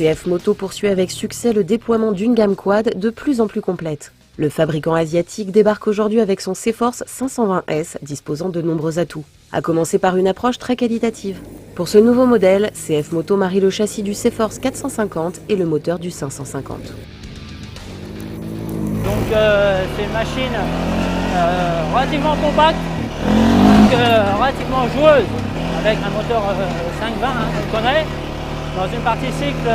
CF Moto poursuit avec succès le déploiement d'une gamme quad de plus en plus complète. Le fabricant asiatique débarque aujourd'hui avec son C-Force 520S disposant de nombreux atouts, à commencer par une approche très qualitative. Pour ce nouveau modèle, CF Moto marie le châssis du C-Force 450 et le moteur du 550. Donc c'est une machine relativement compacte, donc, relativement joueuse, avec un moteur 520 qu'on connaît, dans une partie cycle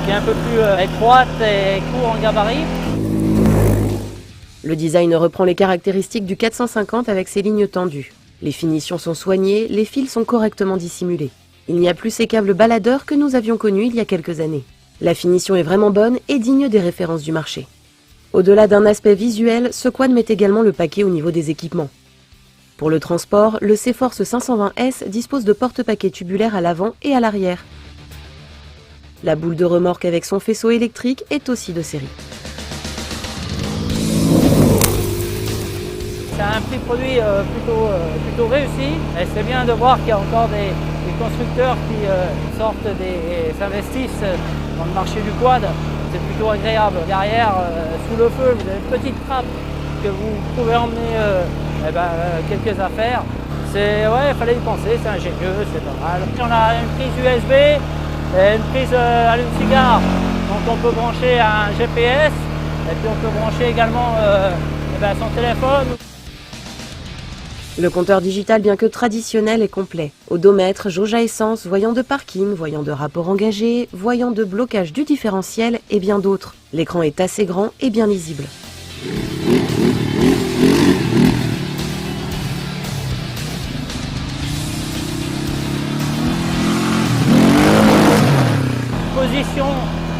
qui est un peu plus étroite et court en gabarit. Le design reprend les caractéristiques du 450 avec ses lignes tendues. Les finitions sont soignées, les fils sont correctement dissimulés. Il n'y a plus ces câbles baladeurs que nous avions connus il y a quelques années. La finition est vraiment bonne et digne des références du marché. Au-delà d'un aspect visuel, ce quad met également le paquet au niveau des équipements. Pour le transport, le C-Force 520S dispose de porte-paquets tubulaires à l'avant et à l'arrière. La boule de remorque avec son faisceau électrique est aussi de série. C'est un petit produit plutôt réussi, et c'est bien de voir qu'il y a encore des constructeurs qui s'investissent dans le marché du quad. C'est plutôt agréable. Derrière, sous le feu, vous avez une petite trappe que vous pouvez emmener quelques affaires. Il fallait y penser, c'est ingénieux, c'est pas mal. On a une prise USB et une prise allume-cigare, donc on peut brancher un GPS et puis on peut brancher également son téléphone. Le compteur digital, bien que traditionnel, est complet. Odomètre, jauge à essence, voyant de parking, voyant de rapport engagé, voyant de blocage du différentiel et bien d'autres. L'écran est assez grand et bien lisible. Position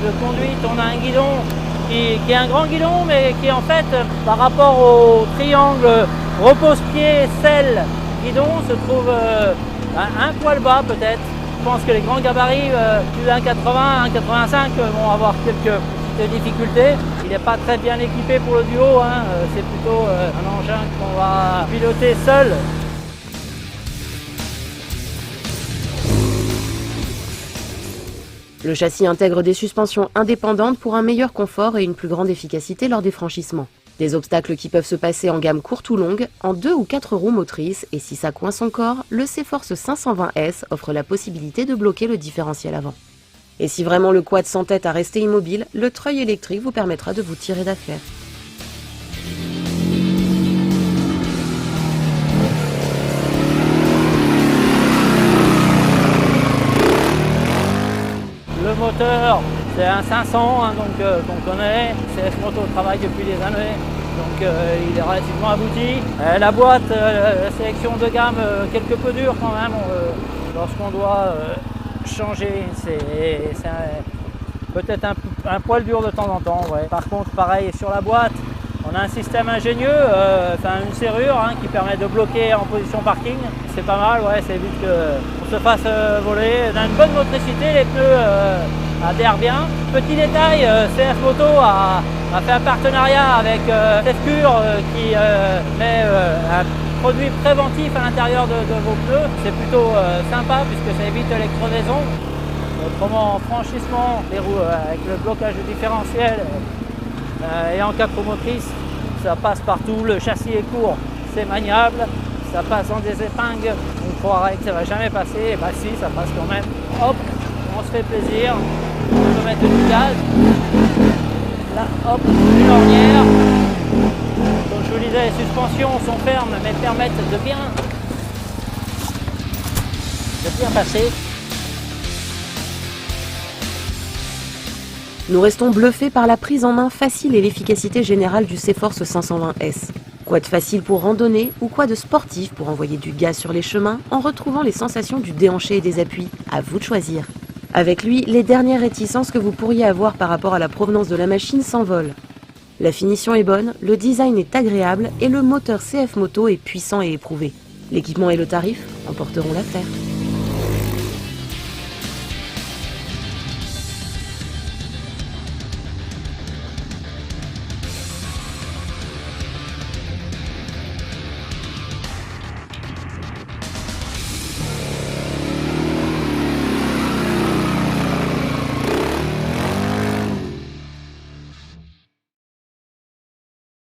de conduite, on a un guidon qui est un grand guidon, mais qui en fait, par rapport au triangle repose-pied, selle, guidon, se trouve un poil bas peut-être. Je pense que les grands gabarits, plus d'1,80, 1,85 vont avoir quelques petites difficultés. Il n'est pas très bien équipé pour le duo, c'est plutôt un engin qu'on va piloter seul. Le châssis intègre des suspensions indépendantes pour un meilleur confort et une plus grande efficacité lors des franchissements. Des obstacles qui peuvent se passer en gamme courte ou longue, en 2 ou 4 roues motrices, et si ça coince encore, le C-Force 520S offre la possibilité de bloquer le différentiel avant. Et si vraiment le quad s'entête à rester immobile, le treuil électrique vous permettra de vous tirer d'affaire. Le moteur, c'est un 500 qu'on connaît. CF Moto travaille depuis des années, donc il est relativement abouti. La boîte, sélection de gamme quelque peu dure quand même. Lorsqu'on doit changer, c'est peut-être un poil dur de temps en temps. Ouais. Par contre, pareil sur la boîte, on a un système ingénieux, une serrure qui permet de bloquer en position parking. C'est pas mal, ça évite qu'on se fasse voler. On a une bonne motricité, les pneus adhèrent bien. Petit détail, CF Moto a fait un partenariat avec Tefcure qui met un produit préventif à l'intérieur de vos pneus. C'est plutôt sympa puisque ça évite les crevaisons. Autrement, en franchissement, les roues avec le blocage du différentiel et en capomotrice, ça passe partout. Le châssis est court, c'est maniable. Ça passe dans des épingles, on croirait que ça ne va jamais passer, et si, ça passe quand même. Hop, on se fait plaisir, on peut mettre du gaz. Là, hop, une ornière. Comme je vous le disais, les suspensions sont fermes, mais permettent de bien passer. Nous restons bluffés par la prise en main facile et l'efficacité générale du C-Force 520S. Quad facile pour randonner ou quad sportif pour envoyer du gaz sur les chemins en retrouvant les sensations du déhanché et des appuis. À vous de choisir. Avec lui, les dernières réticences que vous pourriez avoir par rapport à la provenance de la machine s'envolent. La finition est bonne, le design est agréable et le moteur CF Moto est puissant et éprouvé. L'équipement et le tarif emporteront l'affaire.